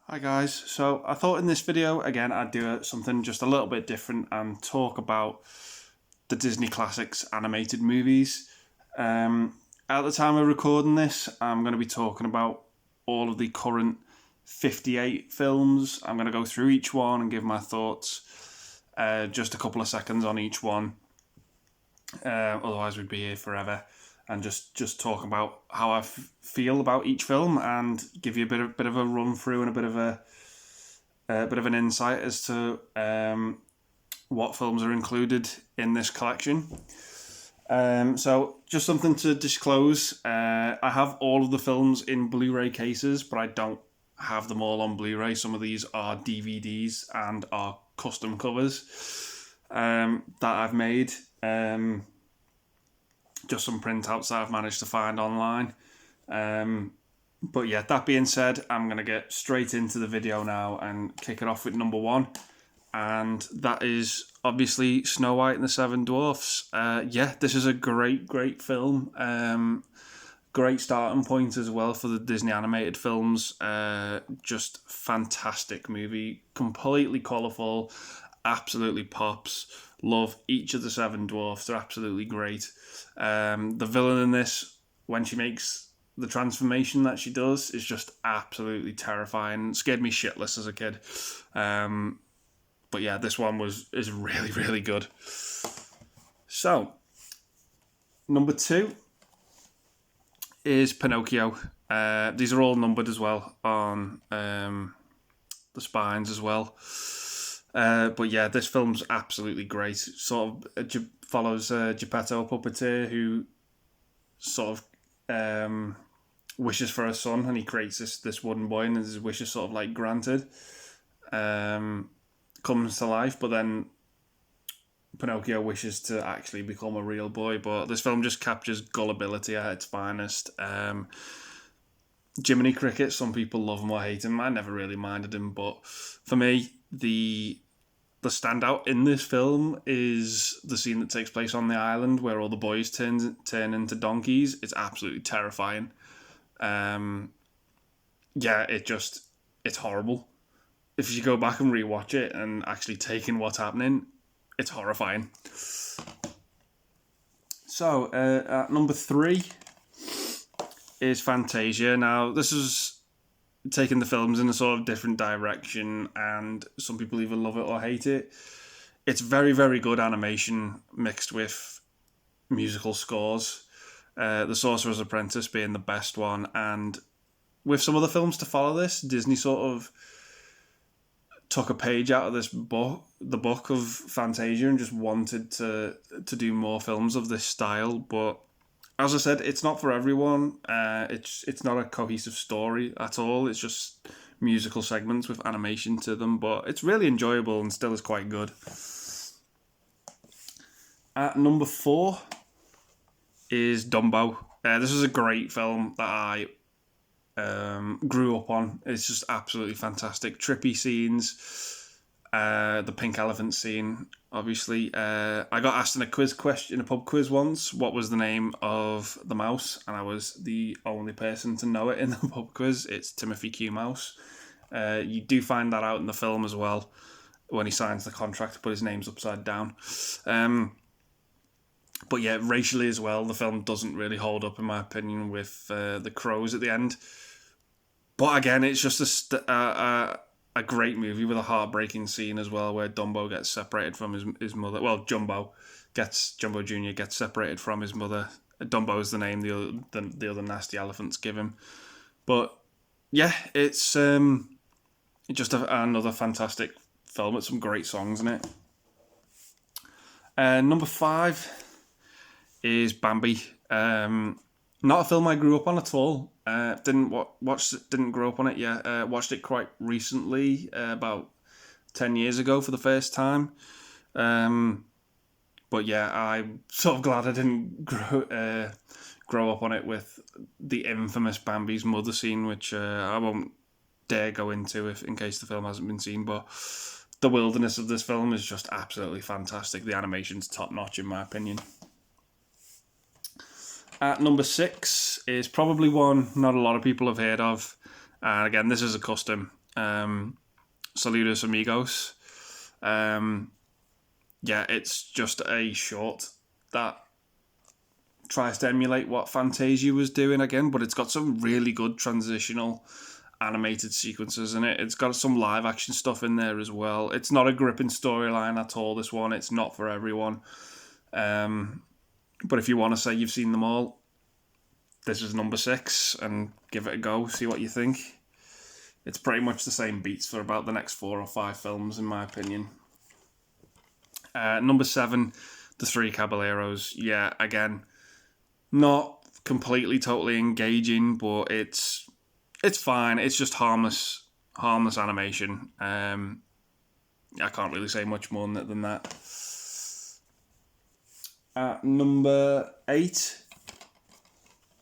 Hi guys, so I thought in this video again I'd do something just a little bit different and talk about the Disney Classics animated movies. At the time of recording this, I'm going to be talking about all of the current 58 films. I'm going to go through each one and give my thoughts, just a couple of seconds on each one. Otherwise we'd be here forever. And just talk about how I feel about each film and give you a bit of a run through and a bit of an insight as to what films are included in this collection. So just something to disclose. I have all of the films in Blu-ray cases, but I don't have them all on Blu-ray. Some of these are DVDs and are custom covers that I've made. Just some printouts that I've managed to find online. But yeah, that being said, I'm going to get straight into the video now and kick it off with number one. And that is obviously Snow White and the Seven Dwarfs. This is a great film. Great starting point as well for the Disney animated films. Just fantastic movie. Completely colourful. Absolutely pops. Love each of the seven dwarfs. They're absolutely great. The villain in this, when she makes the transformation that she does, is just absolutely terrifying. It scared me shitless as a kid. But yeah, this one is really good. So, number two is Pinocchio. These are all numbered as well on the spines as well. But yeah, this film's absolutely great. Sort of follows Geppetto, a puppeteer who sort of wishes for a son, and he creates this wooden boy, and his wish is sort of like granted. Comes to life, but then Pinocchio wishes to actually become a real boy. But this film just captures gullibility at its finest. Jiminy Cricket, some people love him or hate him. I never really minded him, but for me, the standout in this film is the scene that takes place on the island where all the boys turn into donkeys. It's absolutely terrifying. It's horrible. If you go back and rewatch it and actually take in what's happening, it's horrifying. So, at number three is Fantasia. Now, this is taking the films in a sort of different direction, and some people either love it or hate it. It's very good animation mixed with musical scores. The Sorcerer's Apprentice being the best one, and with some of the films to follow this, Disney sort of took a page out of the book of Fantasia, and just wanted to do more films of this style. But as I said, it's not for everyone. It's not a cohesive story at all. It's just musical segments with animation to them, but it's really enjoyable and still is quite good. At number four is Dumbo. This is a great film that I grew up on. It's just absolutely fantastic. Trippy scenes, the pink elephant scene, obviously. I got asked in a pub quiz once, what was the name of the mouse, and I was the only person to know it in the pub quiz. It's Timothy Q. Mouse. You do find that out in the film as well, when he signs the contract to put his name's upside down. But yeah, racially as well, the film doesn't really hold up, in my opinion, with the crows at the end. But again, it's just a great movie with a heartbreaking scene as well, where Dumbo gets separated from his mother. Well, Jumbo Jr. gets separated from his mother. Dumbo is the name the other nasty elephants give him. But yeah, it's just another fantastic film with some great songs in it. Number five is Bambi. Not a film I grew up on at all. Didn't grow up on it yet. Watched it quite recently, about 10 years ago for the first time. But yeah, I'm sort of glad I didn't grow up on it with the infamous Bambi's mother scene, which I won't dare go into in case the film hasn't been seen. But the wilderness of this film is just absolutely fantastic. The animation's top notch, in my opinion. At number six is probably one not a lot of people have heard of. And again, this is a custom. Saludos Amigos. It's just a short that tries to emulate what Fantasia was doing again, but it's got some really good transitional animated sequences in it. It's got some live action stuff in there as well. It's not a gripping storyline at all, this one. It's not for everyone. But if you want to say you've seen them all, this is number 6, and give it a go, see what you think. It's pretty much the same beats for about the next 4 or 5 films, in my opinion. Number 7, The Three Caballeros. Yeah, again, not completely, totally engaging, but it's fine. It's just harmless animation. I can't really say much more than that. At number 8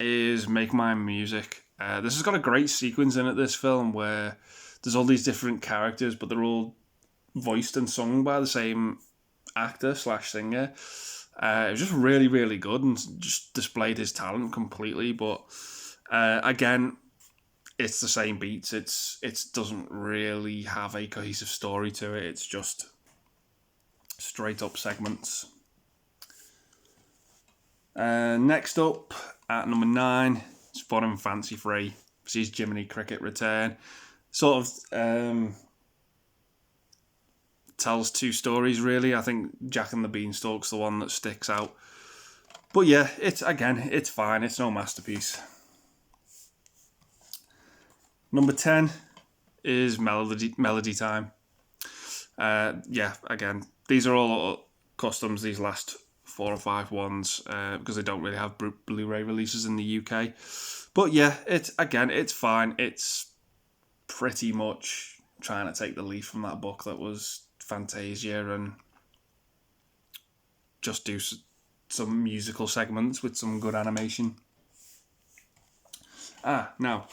is Make My Music. This has got a great sequence in it, this film, where there's all these different characters, but they're all voiced and sung by the same actor/singer. It was just really, really good and just displayed his talent completely. But again, it's the same beats. It doesn't really have a cohesive story to it. It's just straight up segments. Next up, at number 9, it's Fun and Fancy Free. Sees Jiminy Cricket return. Sort of tells 2 stories, really. I think Jack and the Beanstalk's the one that sticks out. But yeah, it's fine. It's no masterpiece. Number 10 is Melody Time. Again, these are all customs, these last 4 or 5 ones, because they don't really have Blu-ray releases in the UK. But yeah, it's fine. It's pretty much trying to take the leaf from that book that was Fantasia and just do some musical segments with some good animation. Now,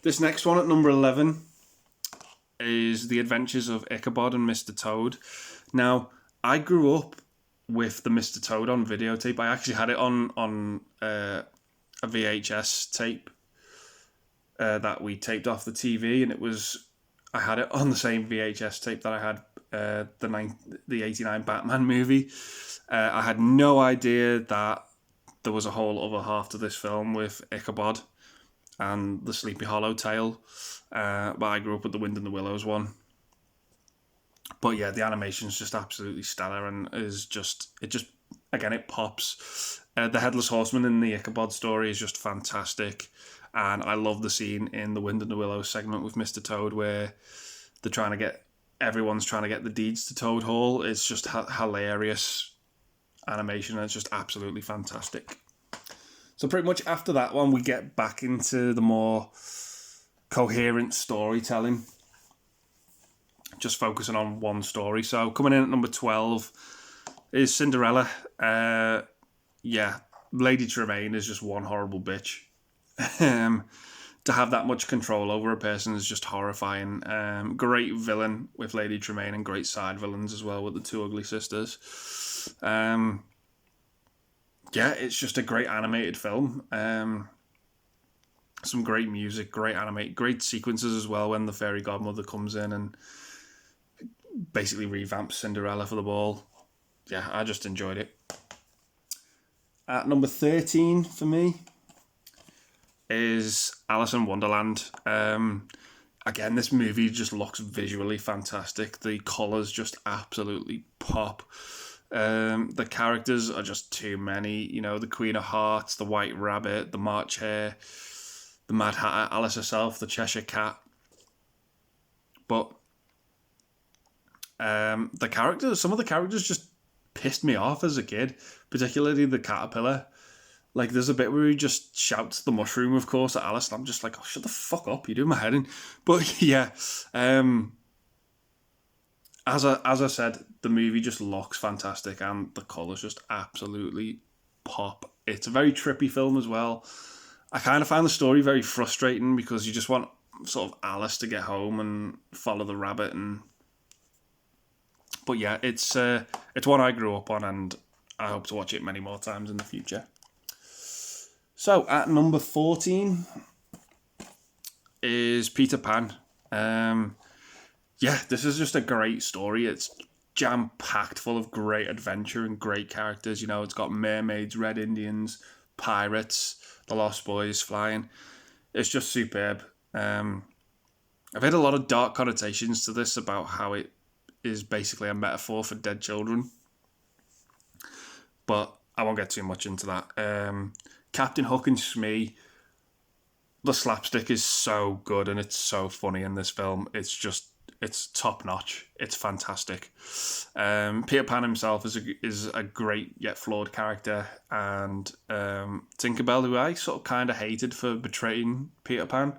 this next one at number 11 is The Adventures of Ichabod and Mr. Toad. Now, I grew up with the Mr. Toad on videotape. I actually had it on a VHS tape that we taped off the TV, and I had it on the same VHS tape that I had the 89 Batman movie. I had no idea that there was a whole other half to this film with Ichabod and the Sleepy Hollow tale. But I grew up with the Wind in the Willows one. But yeah, the animation's just absolutely stellar, and it pops. The Headless Horseman in the Ichabod story is just fantastic, and I love the scene in the Wind in the Willows segment with Mr. Toad where everyone's trying to get the deeds to Toad Hall. It's just hilarious animation, and it's just absolutely fantastic. So pretty much after that one, we get back into the more coherent storytelling, just focusing on one story. So coming in at number 12 is Cinderella. Lady Tremaine is just one horrible bitch. To have that much control over a person is just horrifying. Great villain with Lady Tremaine, and great side villains as well with the 2 ugly sisters. It's just a great animated film. Some great music, great sequences as well when the fairy godmother comes in and basically revamps Cinderella for the ball. Yeah, I just enjoyed it. At number 13 for me is Alice in Wonderland. Again, this movie just looks visually fantastic. The colours just absolutely pop. The characters are just too many. You know, the Queen of Hearts, the White Rabbit, the March Hare, the Mad Hatter, Alice herself, the Cheshire Cat. But some of the characters just pissed me off as a kid, particularly the caterpillar. Like, there's a bit where he just shouts the mushroom, of course, at Alice, and I'm just like, oh, shut the fuck up, you're doing my head in. But yeah, as I said, the movie just looks fantastic, and the colours just absolutely pop. It's a very trippy film as well. I kind of find the story very frustrating because you just want sort of Alice to get home and follow the rabbit, but yeah, it's one I grew up on, and I hope to watch it many more times in the future. So at number 14 is Peter Pan. yeah, this is just a great story. It's jam-packed full of great adventure and great characters. You know, it's got mermaids, red Indians, pirates, the Lost Boys flying. It's just superb. Um, I've heard a lot of dark connotations to this about how it is basically a metaphor for dead children, but I won't get too much into that. Captain Hook and Smee, the slapstick is so good and it's so funny in this film. It's top notch. It's fantastic. Peter Pan himself is a great yet flawed character, and Tinkerbell, who I sort of kind of hated for betraying Peter Pan,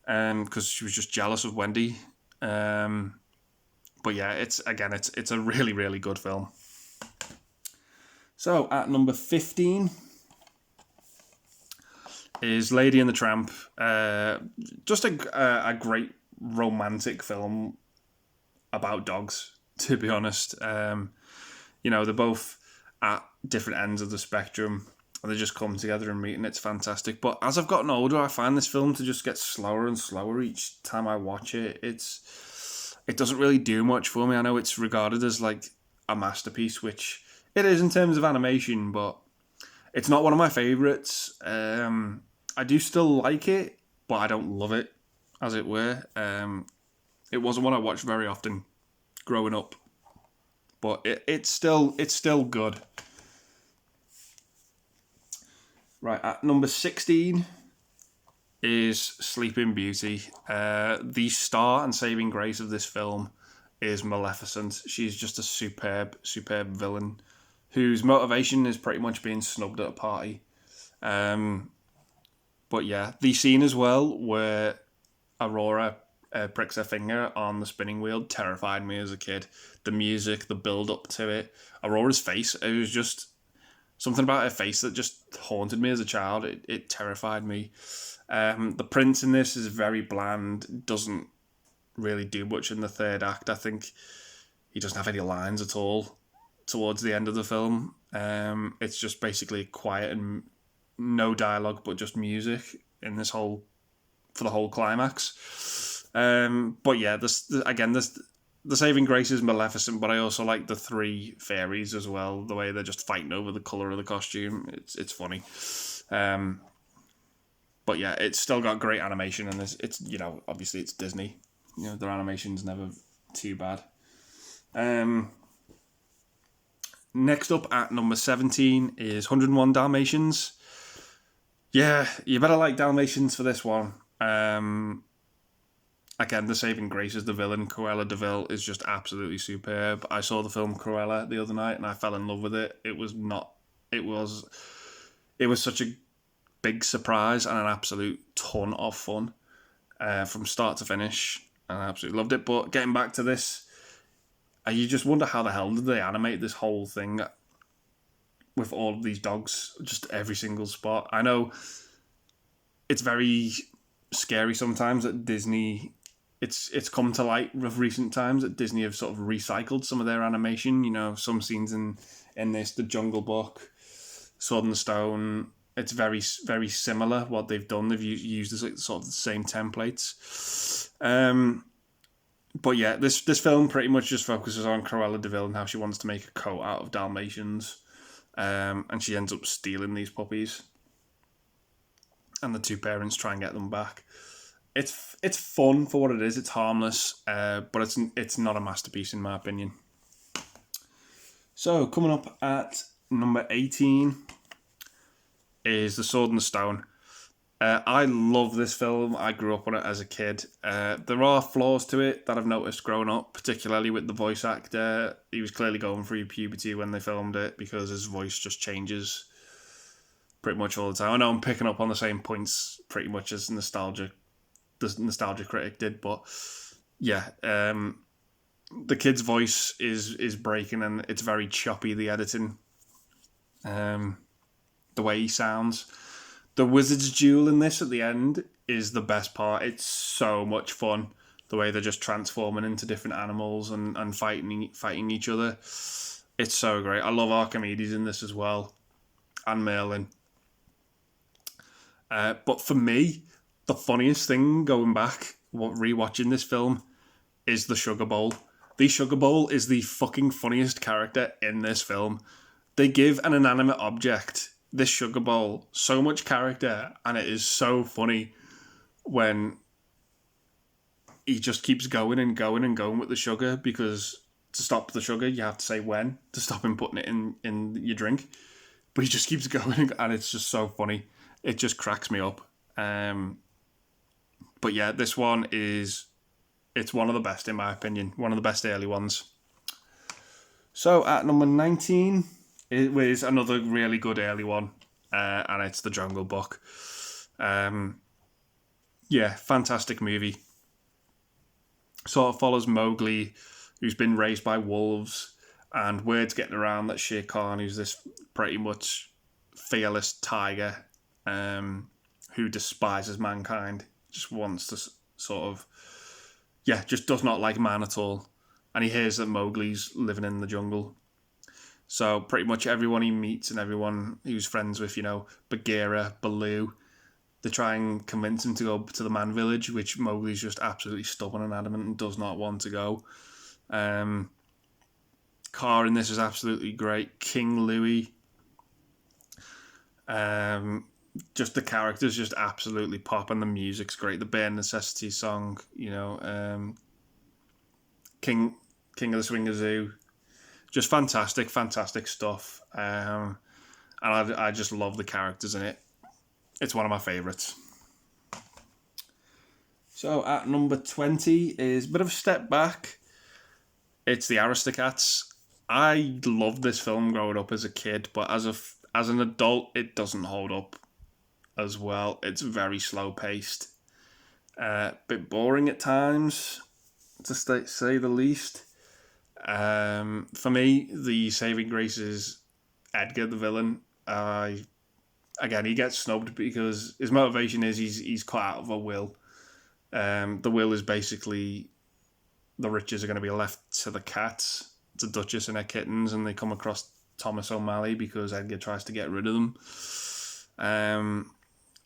because she was just jealous of Wendy. But yeah, it's a really really good film. So at number 15 is Lady and the Tramp. Just a great romantic film about dogs, to be honest. You know, they're both at different ends of the spectrum and they just come together and meet, and it's fantastic. But as I've gotten older, I find this film to just get slower and slower each time I watch it. It doesn't really do much for me. I know it's regarded as like a masterpiece, which it is in terms of animation, but it's not one of my favourites. I do still like it, but I don't love it, as it were. It wasn't one I watched very often growing up, but it's still good. Right, at number 16 is Sleeping Beauty. The star and saving grace of this film is Maleficent. She's just a superb villain whose motivation is pretty much being snubbed at a party. But yeah, the scene as well where Aurora pricks her finger on the spinning wheel terrified me as a kid. The music, the build up to it, Aurora's face, it was just something about her face that just haunted me as a child. It terrified me. The prince in this is very bland, doesn't really do much in the third act. I think he doesn't have any lines at all towards the end of the film. It's just basically quiet and no dialogue, but just music in this for the whole climax. But yeah, the saving grace is Maleficent, but I also like the three fairies as well. The way they're just fighting over the color of the costume, it's funny. But yeah, it's still got great animation, and it's obviously it's Disney. Their animation's never too bad. Next up at number 17 is 101 Dalmatians. Yeah, you better like Dalmatians for this one. Again, the saving grace is the villain. Cruella de Vil is just absolutely superb. I saw the film Cruella the other night and I fell in love with it. It was such a big surprise and an absolute ton of fun from start to finish. And I absolutely loved it. But getting back to this, you just wonder how the hell did they animate this whole thing with all of these dogs, just every single spot. I know it's very scary sometimes that Disney, it's come to light of recent times that Disney have sort of recycled some of their animation. Some scenes in this, The Jungle Book, Sword in the Stone, it's very, very similar what they've done. They've used sort of the same templates. But yeah, this film pretty much just focuses on Cruella de Vil and how she wants to make a coat out of Dalmatians. And she ends up stealing these puppies. And the two parents try and get them back. It's fun for what it is. It's harmless, but it's not a masterpiece in my opinion. So coming up at number 18 is The Sword and the Stone. I love this film. I grew up on it as a kid. There are flaws to it that I've noticed growing up, particularly with the voice actor. He was clearly going through puberty when they filmed it because his voice just changes pretty much all the time. I know I'm picking up on the same points pretty much as the Nostalgia Critic did, but yeah, the kid's voice is breaking and it's very choppy, the editing, the way he sounds. The Wizard's Duel in this at the end is the best part. It's so much fun. The way they're just transforming into different animals and fighting each other. It's so great. I love Archimedes in this as well. And Merlin. But for me, the funniest thing going back, rewatching this film, is the Sugar Bowl. The Sugar Bowl is the fucking funniest character in this film. They give an inanimate object, this Sugar Bowl, so much character, and it is so funny when he just keeps going and going and going with the sugar, because to stop the sugar, you have to say when to stop him putting it in your drink. But he just keeps going, and it's just so funny. It just cracks me up. But yeah, this one it's one of the best in my opinion. One of the best early ones. So at number 19, it was another really good early one, and it's The Jungle Book. Yeah, fantastic movie. Sort of follows Mowgli, who's been raised by wolves, and word's getting around that Shere Khan, who's this pretty much fearless tiger, who despises mankind, just wants to sort of, just does not like man at all. And he hears that Mowgli's living in the jungle. So pretty much everyone he meets and everyone who's friends with, Bagheera, Baloo, they try and convince him to go to the man village, which Mowgli's just absolutely stubborn and adamant and does not want to go. Car in this is absolutely great. King Louie. Just the characters just absolutely pop, and the music's great. The Bare Necessities song, King of the Swinger Zoo. Just fantastic stuff. And I just love the characters in it. It's one of my favourites. So at number 20 is a bit of a step back. It's The Aristocats. I loved this film growing up as a kid, but as an adult, it doesn't hold up as well. It's very slow paced. Bit boring at times, to say the least. For me, the saving grace is Edgar, the villain. Again, he gets snubbed because his motivation is he's cut out of a will. The will is basically the riches are going to be left to the cats, to Duchess and her kittens, and they come across Thomas O'Malley because Edgar tries to get rid of them.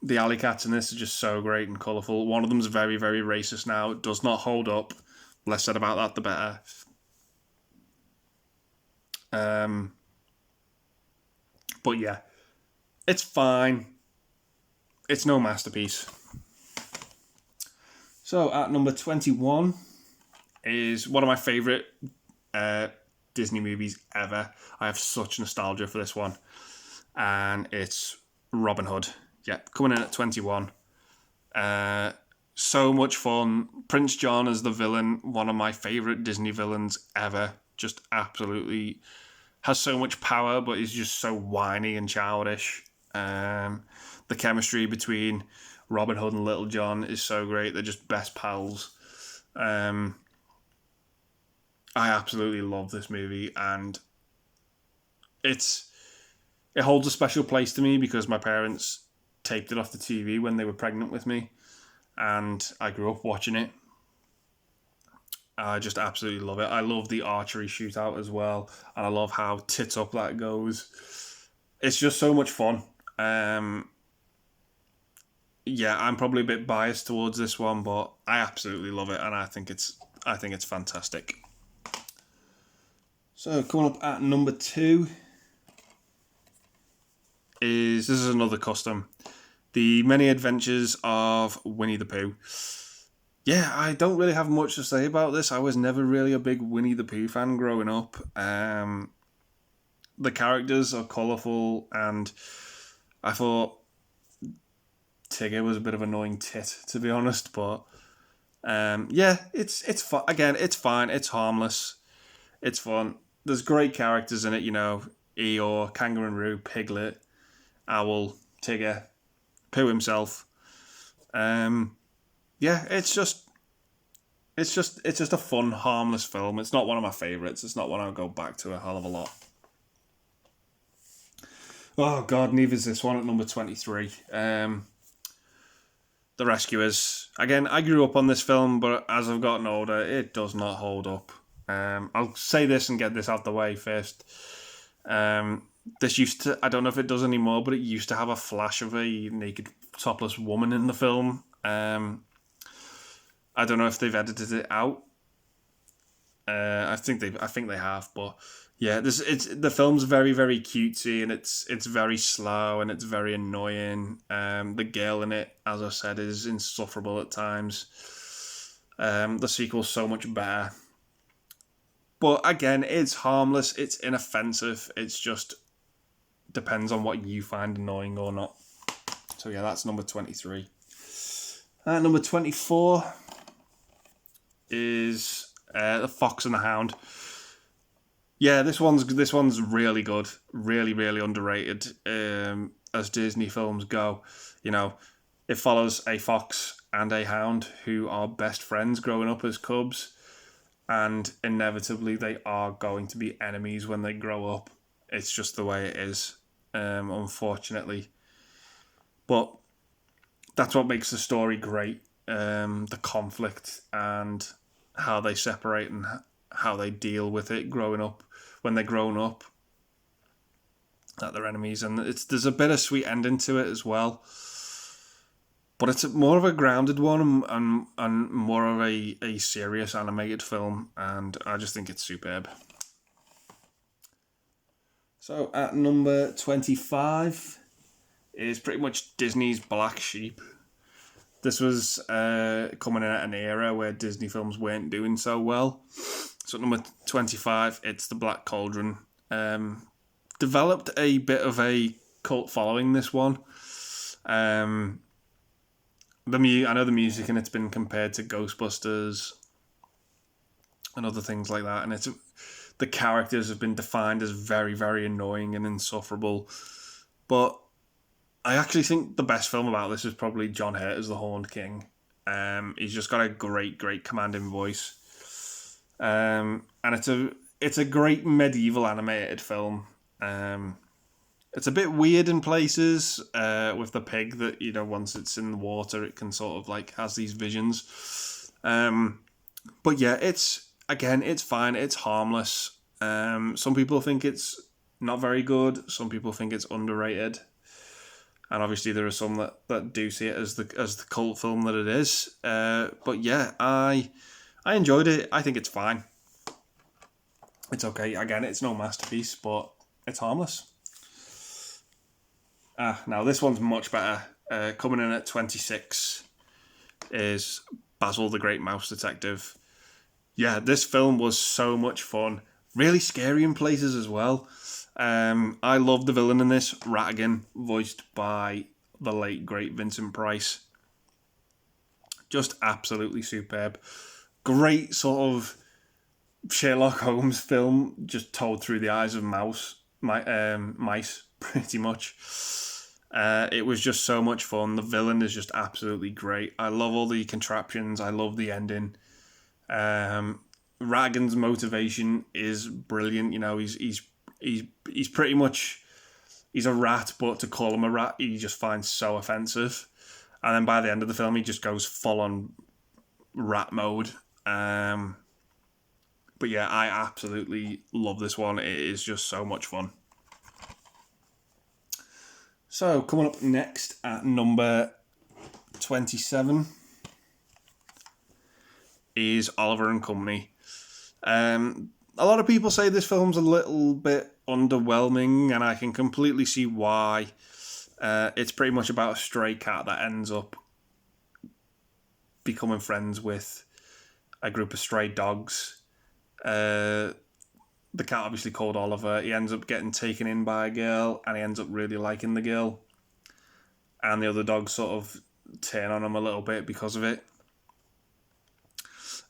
The alley cats in this are just so great and colourful. One of them's very, very racist now. It does not hold up. Less said about that, the better. But yeah, it's fine. It's no masterpiece. So at number 21 is one of my favourite Disney movies ever. I have such nostalgia for this one. And it's Robin Hood. Yeah, coming in at 21. So much fun. Prince John as the villain, one of my favourite Disney villains ever. Just absolutely has so much power, but he's just so whiny and childish. The chemistry between Robin Hood and Little John is so great. They're just best pals. I absolutely love this movie, and it holds a special place to me because my parents taped it off the TV when they were pregnant with me, and I grew up watching it. I just absolutely love it. I love the archery shootout as well, and I love how tits up that goes. It's just so much fun. Yeah, I'm probably a bit biased towards this one, but I absolutely love it, and I think it's fantastic. So coming up at number 2 this is another custom, The Many Adventures of Winnie the Pooh. Yeah, I don't really have much to say about this. I was never really a big Winnie the Pooh fan growing up. The characters are colourful, and I thought Tigger was a bit of an annoying tit, to be honest. But it's fun. Again, it's fine. It's harmless. It's fun. There's great characters in it, Eeyore, Kangaroo, Piglet, Owl, Tigger, Pooh himself. It's just a fun, harmless film. It's not one of my favourites. It's not one I'll go back to a hell of a lot. Oh God, neither is this one at number 23. The Rescuers. Again, I grew up on this film, but as I've gotten older, it does not hold up. I'll say this and get this out the way first. This used to, I don't know if it does anymore, but it used to have a flash of a naked, topless woman in the film. I don't know if they've edited it out, I think they have, but yeah, the film's very, very cutesy, and it's very slow and it's very annoying. The girl in it, as I said, is insufferable at times. The sequel's so much better. But again, it's harmless, it's inoffensive, it's just depends on what you find annoying or not. So yeah, that's number 23. Number 24 is The Fox and the Hound. Yeah, this one's really good, really, really underrated. As Disney films go, it follows a fox and a hound who are best friends growing up as cubs, and inevitably they are going to be enemies when they grow up. It's just the way it is, unfortunately. But that's what makes the story great. The conflict and how they separate and how they deal with it growing up. When they're grown up, that they're enemies, and there's a bittersweet ending to it as well. But it's more of a grounded one and more of a serious animated film, and I just think it's superb. So at number 25 is pretty much Disney's Black Sheep. This was coming in at an era where Disney films weren't doing so well. So at number 25, it's The Black Cauldron. Developed a bit of a cult following, this one. I know the music in it's been compared to Ghostbusters and other things like that, and the characters have been defined as very, very annoying and insufferable. But I actually think the best film about this is probably John Hurt as the Horned King. He's just got a great, great commanding voice. And it's a great medieval animated film. It's a bit weird in places with the pig that, once it's in the water, it can sort of has these visions. But yeah, it's fine. It's harmless. Some people think it's not very good. Some people think it's underrated. And obviously there are some that do see it as the cult film that it is. But yeah, I enjoyed it. I think it's fine. It's okay. Again, it's no masterpiece, but it's harmless. Now this one's much better. Coming in at 26 is Basil the Great Mouse Detective. Yeah, this film was so much fun. Really scary in places as well. I love the villain in this, Rattigan, voiced by the late great Vincent Price. Just absolutely superb. Great sort of Sherlock Holmes film, just told through the eyes of mice, pretty much. It was just so much fun. The villain is just absolutely great. I love all the contraptions. I love the ending. Rattigan's motivation is brilliant. He's pretty much, he's a rat, but to call him a rat, he just finds so offensive. And then by the end of the film, he just goes full on rat mode. But yeah, I absolutely love this one. It is just so much fun. So coming up next at number 27 is Oliver and Company. A lot of people say this film's a little bit underwhelming, and I can completely see why. It's pretty much about a stray cat that ends up becoming friends with a group of stray dogs. The cat, obviously called Oliver, he ends up getting taken in by a girl, and he ends up really liking the girl. And the other dogs sort of turn on him a little bit because of it.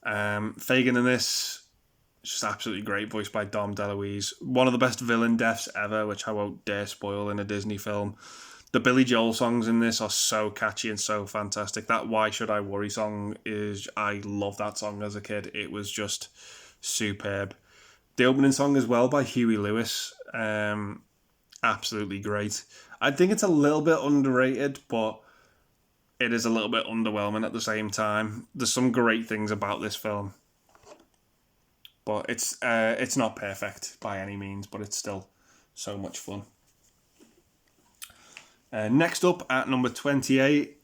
Fagin in this, just absolutely great, voiced by Dom DeLuise. One of the best villain deaths ever, which I won't dare spoil in a Disney film. The Billy Joel songs in this are so catchy and so fantastic. That Why Should I Worry song I love that song as a kid. It was just superb. The opening song as well by Huey Lewis, absolutely great. I think it's a little bit underrated, but it is a little bit underwhelming at the same time. There's some great things about this film, but it's not perfect by any means, but it's still so much fun. Next up at number 28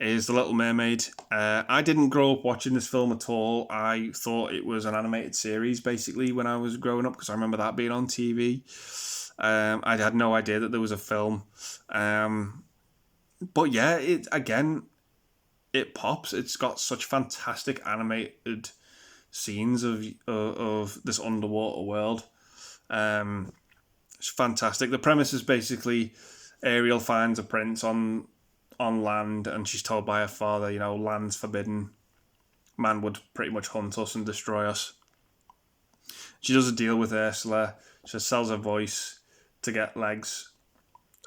is The Little Mermaid. I didn't grow up watching this film at all. I thought it was an animated series, basically, when I was growing up, because I remember that being on TV. I had no idea that there was a film. But yeah, it pops. It's got such fantastic animated scenes of this underwater world. It's fantastic. The premise is basically Ariel finds a prince on land, and she's told by her father, land's forbidden. Man would pretty much hunt us and destroy us. She does a deal with Ursula. She sells her voice to get legs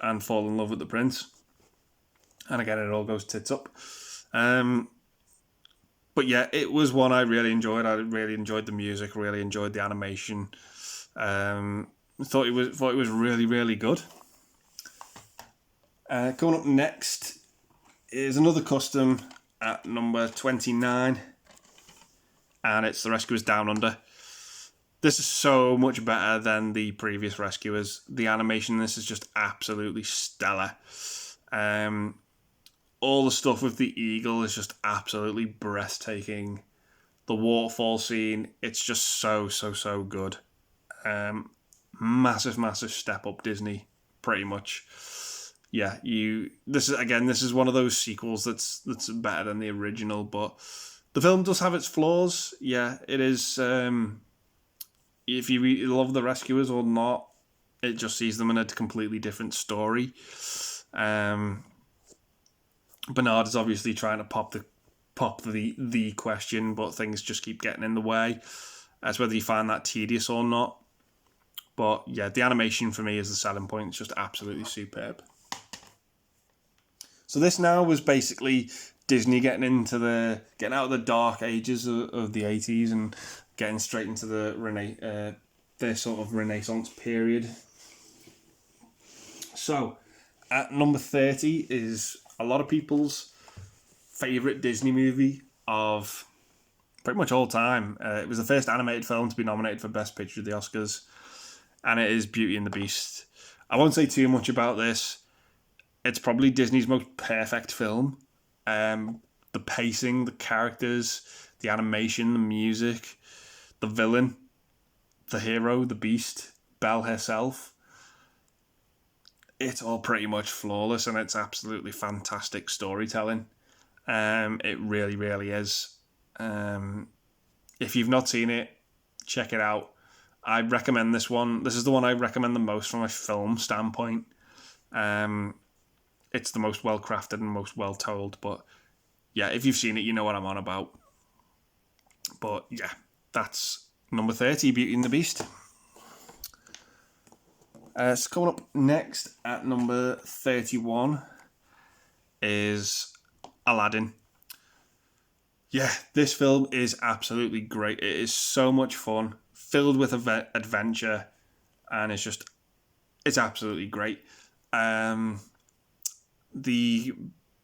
and fall in love with the prince. And again, it all goes tits up. But yeah, it was one I really enjoyed. I really enjoyed the music, really enjoyed the animation. Thought it was really, really good. Coming up next is another custom at number 29, and it's The Rescuers Down Under. This is so much better than the previous Rescuers. The animation in this is just absolutely stellar. All the stuff with the eagle is just absolutely breathtaking. The waterfall scene, it's just so good. Massive step up Disney, pretty much. Yeah, this is one of those sequels that's better than the original, but the film does have its flaws. Yeah, it is. If you love the Rescuers or not, it just sees them in a completely different story. Bernard is obviously trying to pop the question, but things just keep getting in the way. As whether you find that tedious or not. But yeah, the animation for me is the selling point. It's just absolutely superb. So this now was basically Disney getting out of the dark ages of the 80s and getting straight into their sort of Renaissance period. So at number 30 is a lot of people's favourite Disney movie of pretty much all time. It was the first animated film to be nominated for Best Picture at the Oscars, and it is Beauty and the Beast. I won't say too much about this. It's probably Disney's most perfect film. The pacing, the characters, the animation, the music, the villain, the hero, the Beast, Belle herself. It's all pretty much flawless, and it's absolutely fantastic storytelling. It really, really is. If you've not seen it, check it out. I recommend this one. This is the one I recommend the most from a film standpoint. It's the most well-crafted and most well-told, but yeah, if you've seen it, you know what I'm on about. But yeah, that's number 30, Beauty and the Beast. So coming up next at number 31 is Aladdin. Yeah, this film is absolutely great. It is so much fun, filled with adventure, and it's absolutely great.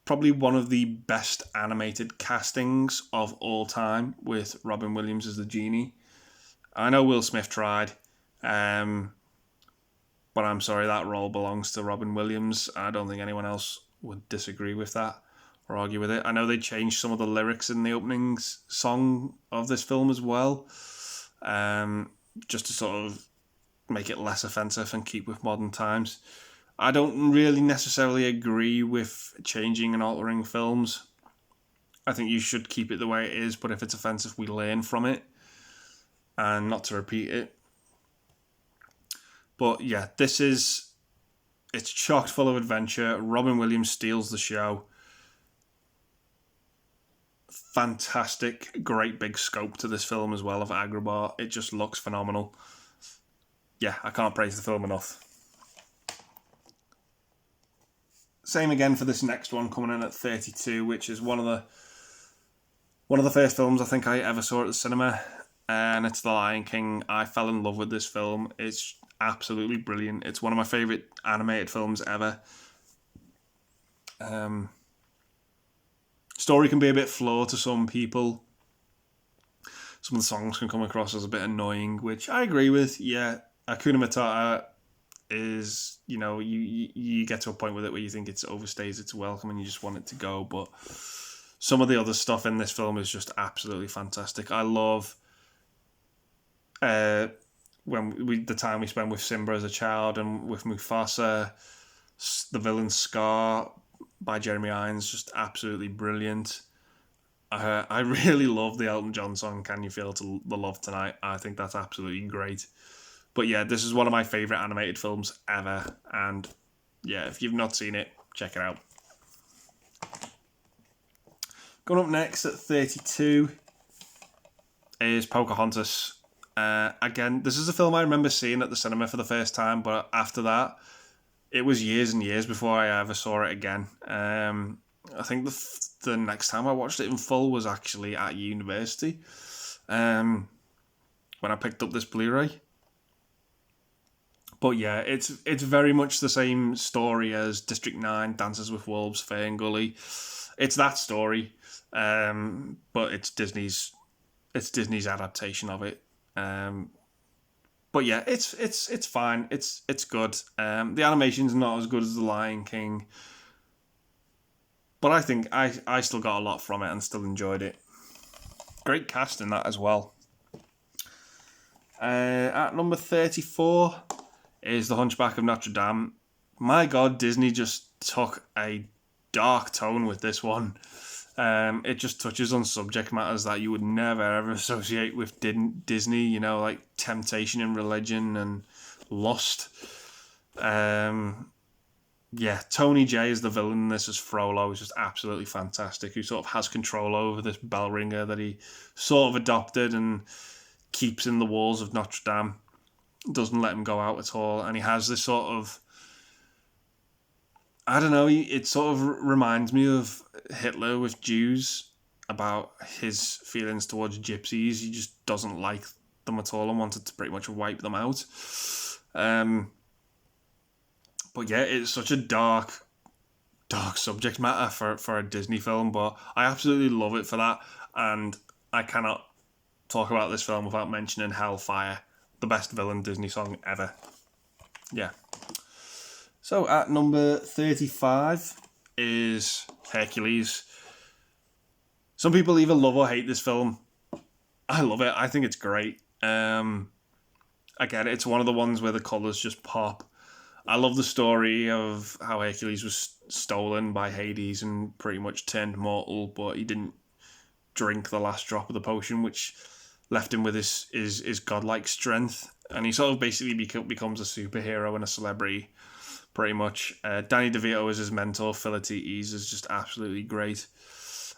Probably one of the best animated castings of all time, with Robin Williams as the genie. I know Will Smith tried, but I'm sorry, that role belongs to Robin Williams. I don't think anyone else would disagree with that or argue with it. I know they changed some of the lyrics in the opening song of this film as well, just to sort of make it less offensive and keep with modern times. I don't really necessarily agree with changing and altering films. I think you should keep it the way it is, but if it's offensive, we learn from it and not to repeat it. But yeah, it's chock full of adventure. Robin Williams steals the show. Fantastic, great big scope to this film as well of Agrabah. It just looks phenomenal. Yeah, I can't praise the film enough. Same again for this next one, coming in at 32, which is one of the first films I think I ever saw at the cinema, and it's The Lion King. I fell in love with this film. It's absolutely brilliant. It's one of my favourite animated films ever. Story can be a bit flawed to some people. Some of the songs can come across as a bit annoying, which I agree with. Yeah, Hakuna Matata is, you get to a point with it where you think it's overstays its welcome and you just want it to go. But some of the other stuff in this film is just absolutely fantastic. I love the time we spend with Simba as a child and with Mufasa. The villain Scar by Jeremy Irons, just absolutely brilliant. I really love the Elton John song, Can You Feel the Love Tonight? I think that's absolutely great. But yeah, this is one of my favourite animated films ever. And yeah, if you've not seen it, check it out. Going up next at 32 is Pocahontas. Again, this is a film I remember seeing at the cinema for the first time, but after that, it was years and years before I ever saw it again. I think the next time I watched it in full was actually at university, when I picked up this Blu-ray. But yeah, it's very much the same story as District 9, Dances with Wolves, Fern Gully. It's that story, but it's Disney's adaptation of it. But yeah, it's fine. It's good. The animation's not as good as The Lion King, but I think I still got a lot from it and still enjoyed it. Great cast in that as well. At number 34 is The Hunchback of Notre Dame. My God, Disney just took a dark tone with this one. It just touches on subject matters that you would never ever associate with Disney, like temptation and religion and lust. Tony Jay is the villain in this as Frollo. Is just absolutely fantastic, who sort of has control over this bell ringer that he sort of adopted and keeps in the walls of Notre Dame. Doesn't let him go out at all, and he has this sort of, I don't know, it sort of reminds me of Hitler with Jews, about his feelings towards gypsies. He just doesn't like them at all and wanted to pretty much wipe them out. But yeah, it's such a dark subject matter for a Disney film, but I absolutely love it for that, and I cannot talk about this film without mentioning Hellfire, the best villain Disney song ever. Yeah. So at number 35 is Hercules. Some people either love or hate this film. I love it. I think it's great. Again, it's one of the ones where the colours just pop. I love the story of how Hercules was stolen by Hades and pretty much turned mortal, but he didn't drink the last drop of the potion, which left him with his godlike strength. And he sort of basically becomes a superhero and a celebrity, pretty much. Danny DeVito is his mentor. Philippides is just absolutely great.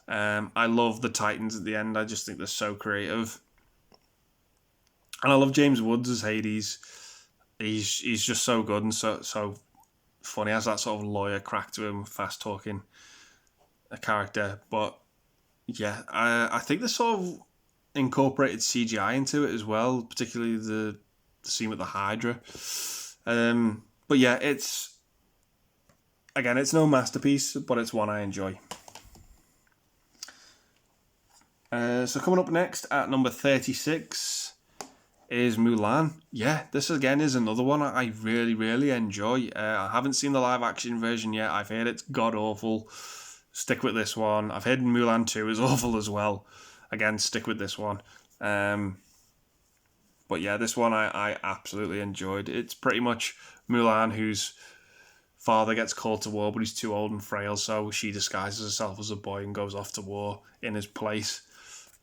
I love the Titans at the end. I just think they're so creative. And I love James Woods as Hades. He's just so good and so funny. He has that sort of lawyer crack to him, fast talking a character. But yeah, I think they sort of incorporated CGI into it as well, particularly the scene with the Hydra. But yeah, it's no masterpiece, but it's one I enjoy. So coming up next at number 36 is Mulan. Yeah, this again is another one I really, really enjoy. I haven't seen the live action version yet. I've heard it's god awful. Stick with this one. I've heard Mulan 2 is awful as well. Again, stick with this one. But yeah, this one I absolutely enjoyed. It's pretty much Mulan, whose father gets called to war, but he's too old and frail, so she disguises herself as a boy and goes off to war in his place.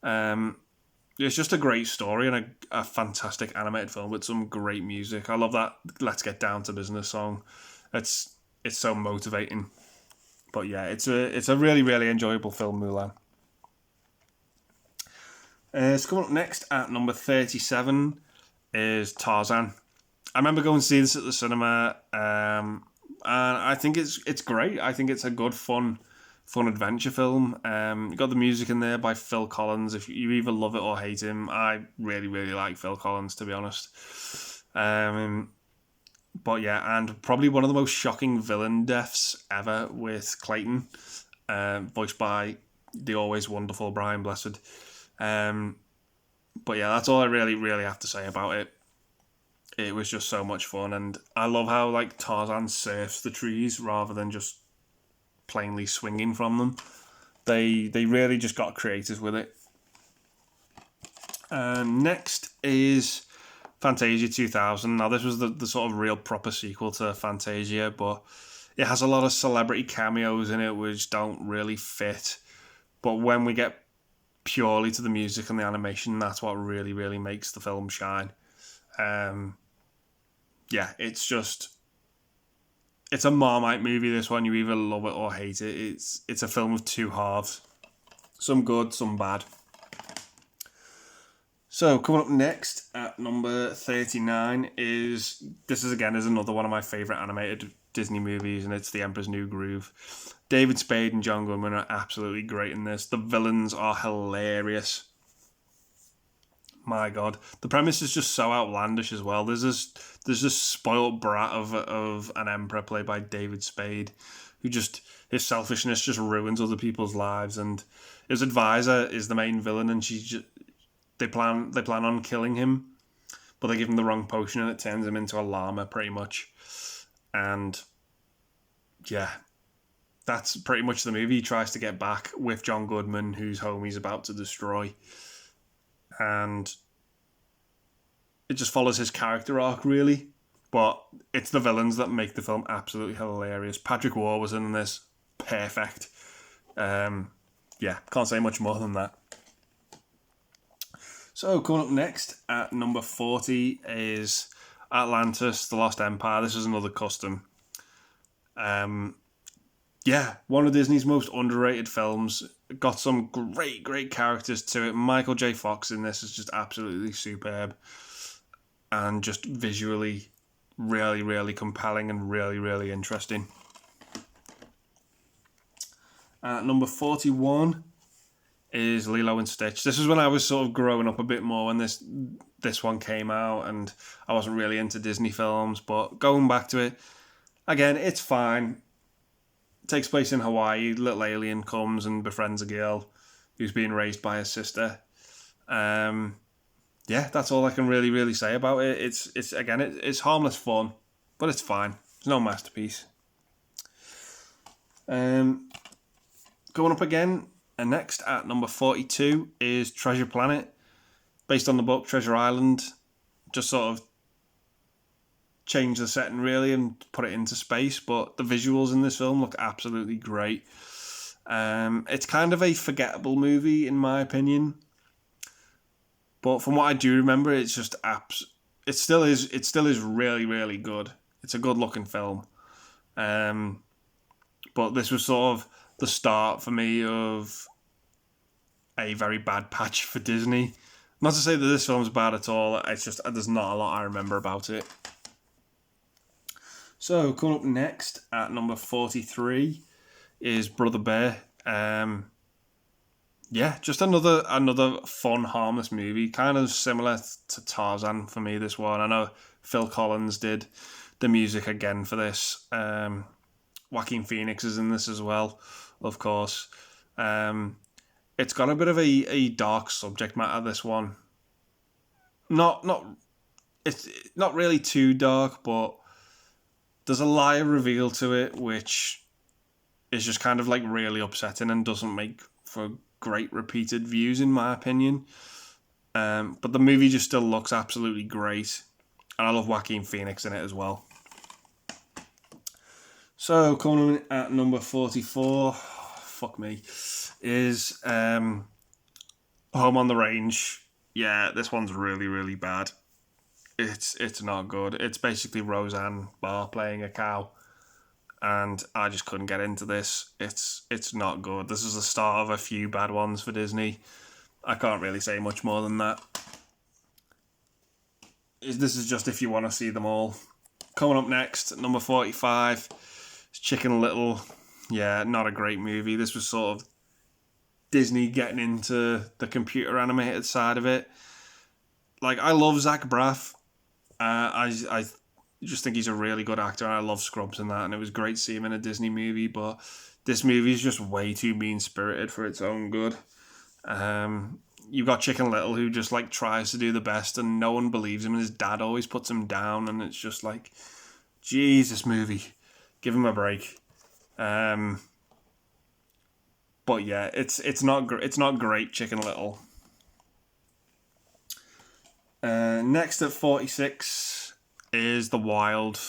It's just a great story and a fantastic animated film with some great music. I love that Let's Get Down to Business song. It's so motivating. But yeah, it's a really, really enjoyable film, Mulan. So coming up next at number 37 is Tarzan. I remember going to see this at the cinema, and I think it's great. I think it's a good, fun adventure film. You got the music in there by Phil Collins. If you either love it or hate him, I really, really like Phil Collins, to be honest. But yeah, and probably one of the most shocking villain deaths ever with Clayton, voiced by the always wonderful Brian Blessed. But yeah, that's all I really, really have to say about it. it was just so much fun. And I love how like Tarzan surfs the trees rather than just plainly swinging from them. They really just got creative with it. Next is Fantasia 2000. Now this was the sort of real proper sequel to Fantasia, but it has a lot of celebrity cameos in it which don't really fit. But when we get purely to the music and the animation, that's what really, really makes the film shine. Yeah, it's a Marmite movie, this one. You either love it or hate it. It's a film of two halves. Some good, some bad. So, coming up next at number 39 is another one of my favourite animated Disney movies, and it's The Emperor's New Groove. David Spade and John Goodman are absolutely great in this. The villains are hilarious. My God. The premise is just so outlandish as well. There's this spoiled brat of an emperor played by David Spade, who his selfishness just ruins other people's lives, and his advisor is the main villain, and they plan on killing him, but they give him the wrong potion and it turns him into a llama pretty much. And yeah, that's pretty much the movie. He tries to get back with John Goodman, whose home he's about to destroy. And it just follows his character arc, really. But it's the villains that make the film absolutely hilarious. Patrick Warburton was in this. Perfect. Yeah, can't say much more than that. So, coming up next at number 40 is Atlantis, The Lost Empire. This is another custom. Yeah, one of Disney's most underrated films. Got some great characters to it. Michael J. Fox in this is just absolutely superb. And just visually really, really compelling and really, really interesting. At number 41 is Lilo and Stitch. This is when I was sort of growing up a bit more when this one came out, and I wasn't really into Disney films, but going back to it, again, it's fine. It takes place in Hawaii. Little alien comes and befriends a girl who's being raised by her sister. Yeah, that's all I can really say about it. It's harmless fun, but it's fine. It's no masterpiece. Going up again, and next at number 42 is Treasure Planet, based on the book Treasure Island. Just sort of change the setting really and put it into space, but the visuals in this film look absolutely great. It's kind of a forgettable movie in my opinion, but from what I do remember, it's just it still is really good. It's a good looking film. But this was sort of the start for me of a very bad patch for Disney. Not to say that this film's bad at all, it's just there's not a lot I remember about it. So, coming up next at number 43 is Brother Bear. Yeah, just another fun, harmless movie. Kind of similar to Tarzan for me, this one. I know Phil Collins did the music again for this. Joaquin Phoenix is in this as well, of course. It's got a bit of a dark subject matter, this one. It's not really too dark, but there's a lie revealed to it, which is just kind of like really upsetting and doesn't make for great repeated views, in my opinion. But the movie just still looks absolutely great, and I love Joaquin Phoenix in it as well. So, coming in at number 44, fuck me, is Home on the Range. Yeah, this one's really bad. It's not good. It's basically Roseanne Barr playing a cow, and I just couldn't get into this. It's not good. This is the start of a few bad ones for Disney. I can't really say much more than that. This is just if you want to see them all. Coming up next, number 45, is Chicken Little. Yeah, not a great movie. This was sort of Disney getting into the computer animated side of it. Like, I love Zach Braff. I just think he's a really good actor, and I love Scrubs and that, and it was great to see him in a Disney movie, but this movie is just way too mean-spirited for its own good. you've got Chicken Little, who just like tries to do the best and no one believes him, and his dad always puts him down, and it's just like, Jesus, movie, give him a break. But yeah, it's not great, Chicken Little. Next at 46 is The Wild.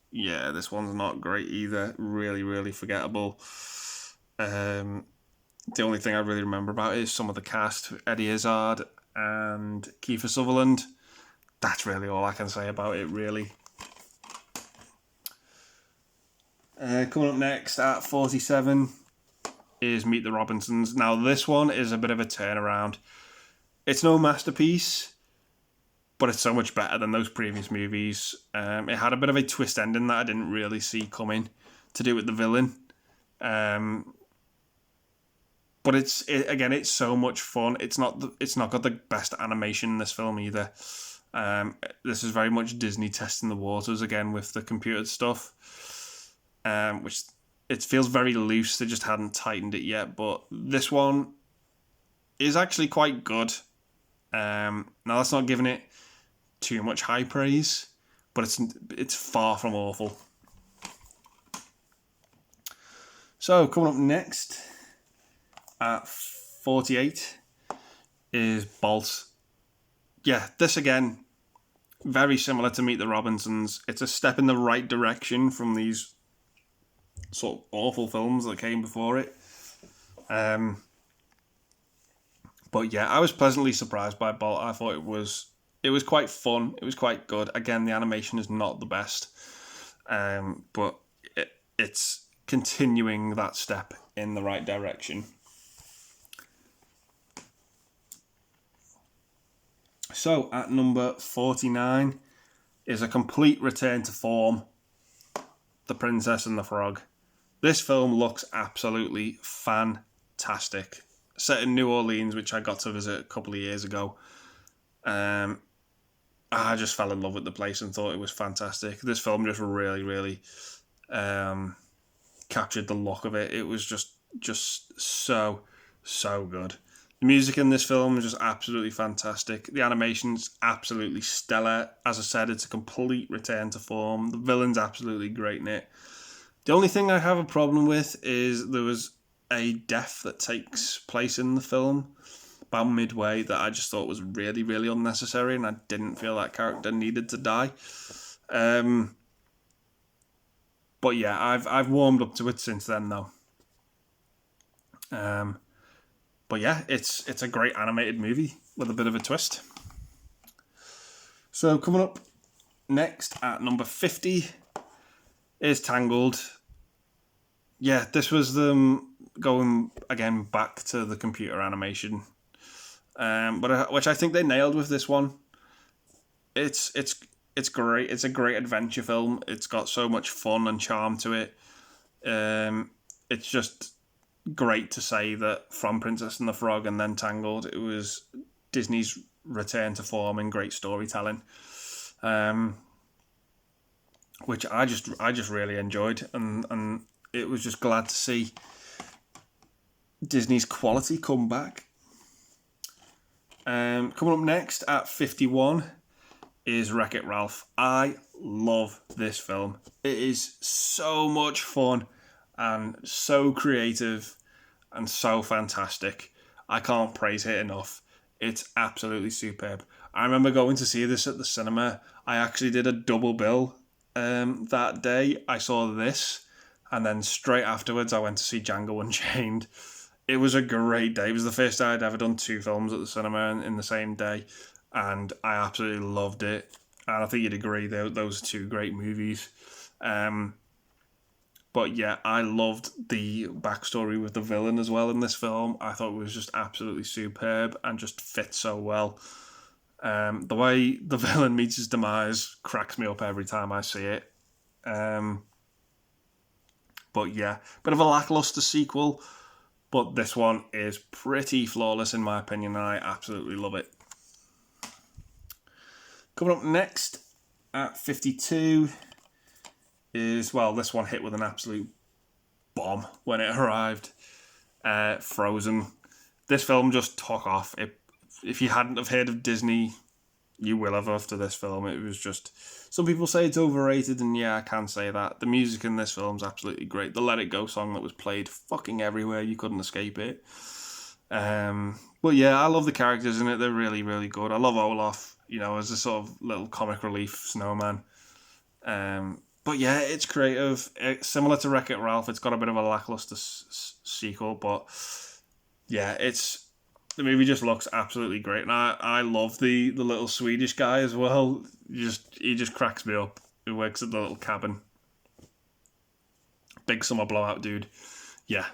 Yeah, this one's not great either. Really, really forgettable. The only thing I really remember about it is some of the cast, Eddie Izzard and Kiefer Sutherland. That's really all I can say about it, really. Coming up next at 47 is Meet the Robinsons. Now, this one is a bit of a turnaround. It's no masterpiece, but it's so much better than those previous movies. It had a bit of a twist ending that I didn't really see coming, to do with the villain. But it's so much fun. It's not got the best animation in this film either. This is very much Disney testing the waters again with the computer stuff, which it feels very loose. They just hadn't tightened it yet. But this one is actually quite good. Now that's not giving it too much high praise, but it's far from awful. So coming up next at 48 is Bolt. Yeah, this again, very similar to Meet the Robinsons. It's a step in the right direction from these sort of awful films that came before it. But yeah, I was pleasantly surprised by Bolt. I thought it was quite fun. It was quite good. Again, the animation is not the best, but it's continuing that step in the right direction. So at number 49 is a complete return to form, The Princess and the Frog. This film looks absolutely fantastic. Set in New Orleans, which I got to visit a couple of years ago. I just fell in love with the place and thought it was fantastic. This film just really, really captured the look of it. It was just so good. The music in this film is just absolutely fantastic. The animation's absolutely stellar. As I said, it's a complete return to form. The villain's absolutely great in it. The only thing I have a problem with is there was a death that takes place in the film about midway that I just thought was really, really unnecessary, and I didn't feel that character needed to die. But yeah, I've warmed up to it since then, though. But yeah, it's a great animated movie with a bit of a twist. So coming up next at number 50 is Tangled. Yeah, this was them going again back to the computer animation, but which I think they nailed with this one. It's great. It's a great adventure film. It's got so much fun and charm to it. It's just great to say that from Princess and the Frog and then Tangled, it was Disney's return to form and great storytelling, which I just really enjoyed, and it was just glad to see Disney's quality come back. Coming up next at 51 is Wreck-It Ralph. I love this film. It is so much fun and so creative and so fantastic. I can't praise it enough. It's absolutely superb. I remember going to see this at the cinema. I actually did a double bill that day. I saw this, and then straight afterwards I went to see Django Unchained. It was a great day. It was the first day I'd ever done two films at the cinema in the same day, and I absolutely loved it. And I think you'd agree, those are two great movies. But yeah, I loved the backstory with the villain as well in this film. I thought it was just absolutely superb and just fit so well. The way the villain meets his demise cracks me up every time I see it. But yeah, bit of a lackluster sequel, but this one is pretty flawless in my opinion, and I absolutely love it. Coming up next at 52 is, well, this one hit with an absolute bomb when it arrived. Frozen. This film just took off. It if you hadn't have heard of Disney, you will have after this film. It was just, some people say it's overrated, and yeah, I can say that. The music in this film's absolutely great. The Let It Go song that was played fucking everywhere, you couldn't escape it. But yeah, I love the characters in it. They're really, really good. I love Olaf, as a sort of little comic relief snowman. But yeah, it's creative. It's similar to Wreck-It Ralph. It's got a bit of a lackluster sequel, but yeah, the movie just looks absolutely great, and I love the little Swedish guy as well. He just cracks me up. He works at the little cabin. Big summer blowout dude. Yeah,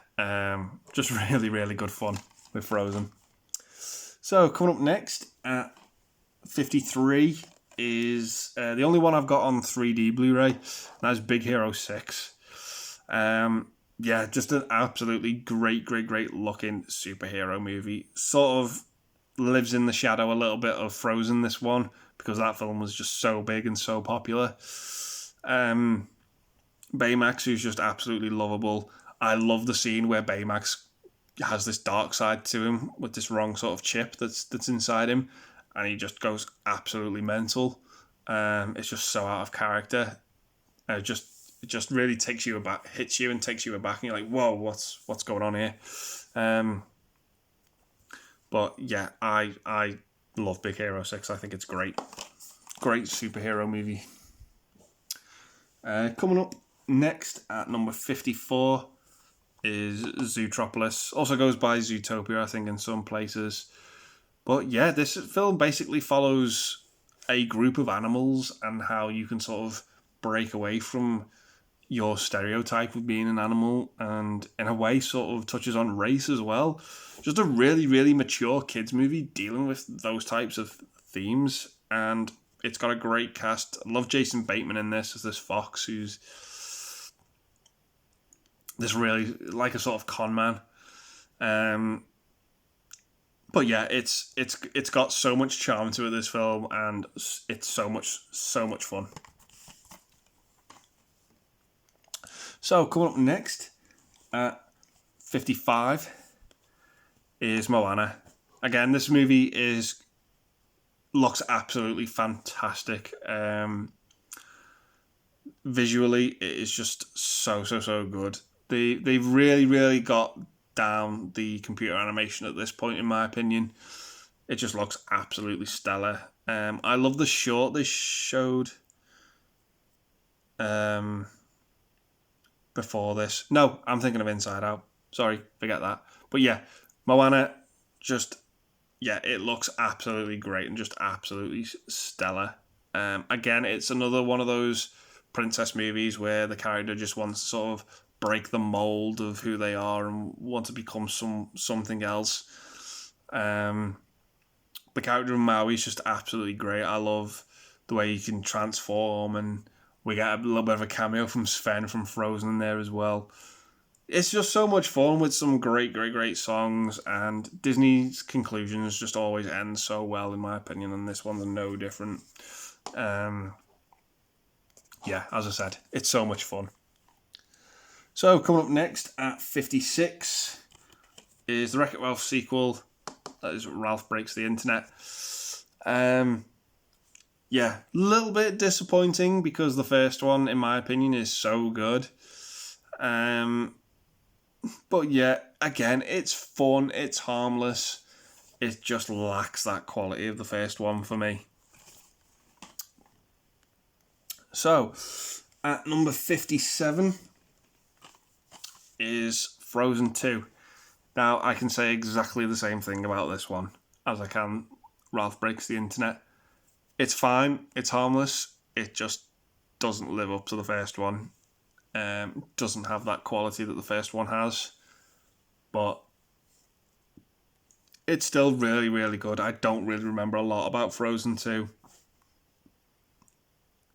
just really, really good fun with Frozen. So coming up next at 53 is the only one I've got on 3D Blu-ray, and that's Big Hero 6. Yeah, just an absolutely great looking superhero movie. Sort of lives in the shadow a little bit of Frozen, this one, because that film was just so big and so popular. Baymax, who's just absolutely lovable. I love the scene where Baymax has this dark side to him with this wrong sort of chip that's inside him, and he just goes absolutely mental. It's just so out of character. It just really takes you aback, hits you and takes you aback, and you're like, whoa, what's going on here? But yeah, I love Big Hero 6. I think it's great superhero movie. Coming up next at number 54 is Zootropolis. Also goes by Zootopia, I think, in some places. But yeah, this film basically follows a group of animals and how you can sort of break away from your stereotype of being an animal, and in a way sort of touches on race as well. Just a really, really mature kids movie dealing with those types of themes, and it's got a great cast. I love Jason Bateman in this as this fox who's this really like a sort of con man. But yeah, it's got so much charm to it, this film, and it's so much fun. So coming up next at 55 is Moana. Again, this movie looks absolutely fantastic. Visually, it is just so good. They've really got down the computer animation at this point, in my opinion. It just looks absolutely stellar. I love the short they showed before this. No, I'm thinking of Inside Out. Sorry, forget that. But yeah, Moana, it looks absolutely great and just absolutely stellar. Again, it's another one of those princess movies where the character just wants to sort of break the mold of who they are and want to become something else. The character of Maui is just absolutely great. I love the way he can transform, and we get a little bit of a cameo from Sven from Frozen in there as well. It's just so much fun with some great songs, and Disney's conclusions just always end so well, in my opinion, and this one's no different. Yeah, as I said, it's so much fun. So, coming up next at 56 is the Wreck-It Ralph sequel. That is Ralph Breaks the Internet. Yeah, a little bit disappointing because the first one, in my opinion, is so good. But yeah, again, it's fun, it's harmless. It just lacks that quality of the first one for me. So, at number 57 is Frozen 2. Now, I can say exactly the same thing about this one as I can Ralph Breaks the Internet. It's fine, it's harmless, it just doesn't live up to the first one. Doesn't have that quality that the first one has. But it's still really, really good. I don't really remember a lot about Frozen 2.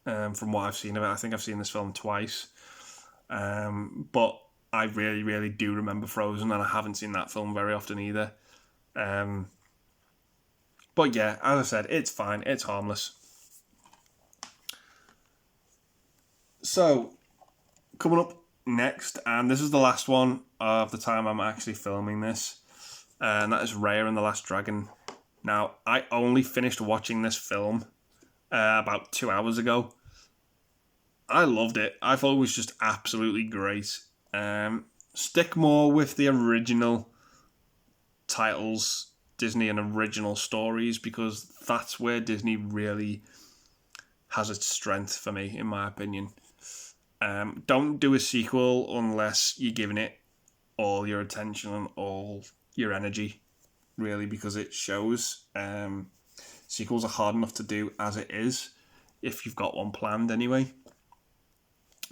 From what I've seen of it, I think I've seen this film twice. But I really, really do remember Frozen, and I haven't seen that film very often either. But yeah, as I said, it's fine. It's harmless. So, coming up next, and this is the last one of the time I'm actually filming this, and that is Raya and the Last Dragon Now, I only finished watching this film about 2 hours ago. I loved it. I thought it was just absolutely great. Stick more with the original titles, Disney and original stories, because that's where Disney really has its strength for me, in my opinion. Don't do a sequel unless you're giving it all your attention and all your energy, really, because it shows. Sequels are hard enough to do as it is, if you've got one planned anyway.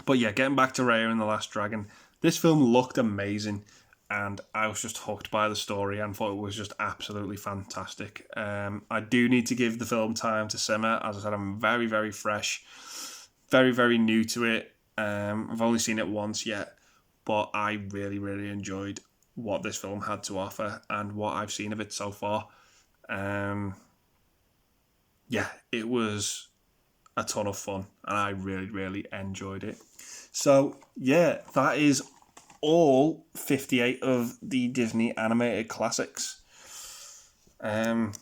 But yeah, getting back to Raya and the Last Dragon, this film looked amazing, and I was just hooked by the story and thought it was just absolutely fantastic. I do need to give the film time to simmer. As I said, I'm very, very fresh, very, very new to it. I've only seen it once yet, but I really, really enjoyed what this film had to offer and what I've seen of it so far. Yeah, it was a ton of fun, and I really, really enjoyed it. So, yeah, that is all 58 of the Disney animated classics. Yeah,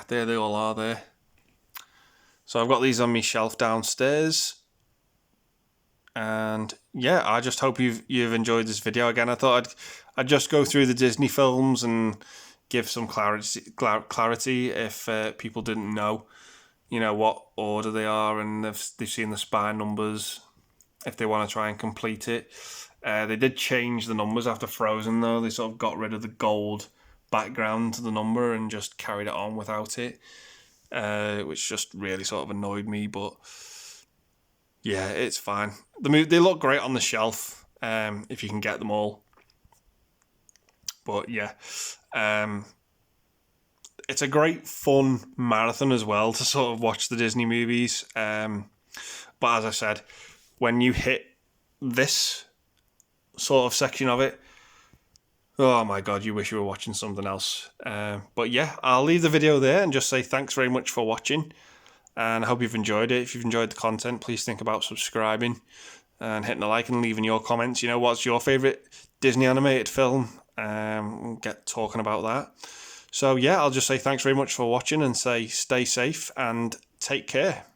there they all are there. So I've got these on my shelf downstairs. And yeah, I just hope you've enjoyed this video. Again, I thought I'd just go through the Disney films and give some clarity if people didn't know, what order they are, and they've seen the spine numbers, if they want to try and complete it. They did change the numbers after Frozen, though. They sort of got rid of the gold background to the number and just carried it on without it, which just really sort of annoyed me, but yeah, it's fine. They look great on the shelf, if you can get them all. But yeah, it's a great fun marathon as well to sort of watch the Disney movies. But as I said, when you hit this sort of section of it, oh my God, you wish you were watching something else. But yeah, I'll leave the video there and just say thanks very much for watching. And I hope you've enjoyed it. If you've enjoyed the content, please think about subscribing and hitting a like and leaving your comments. What's your favourite Disney animated film? We'll get talking about that. So yeah, I'll just say thanks very much for watching and say stay safe and take care.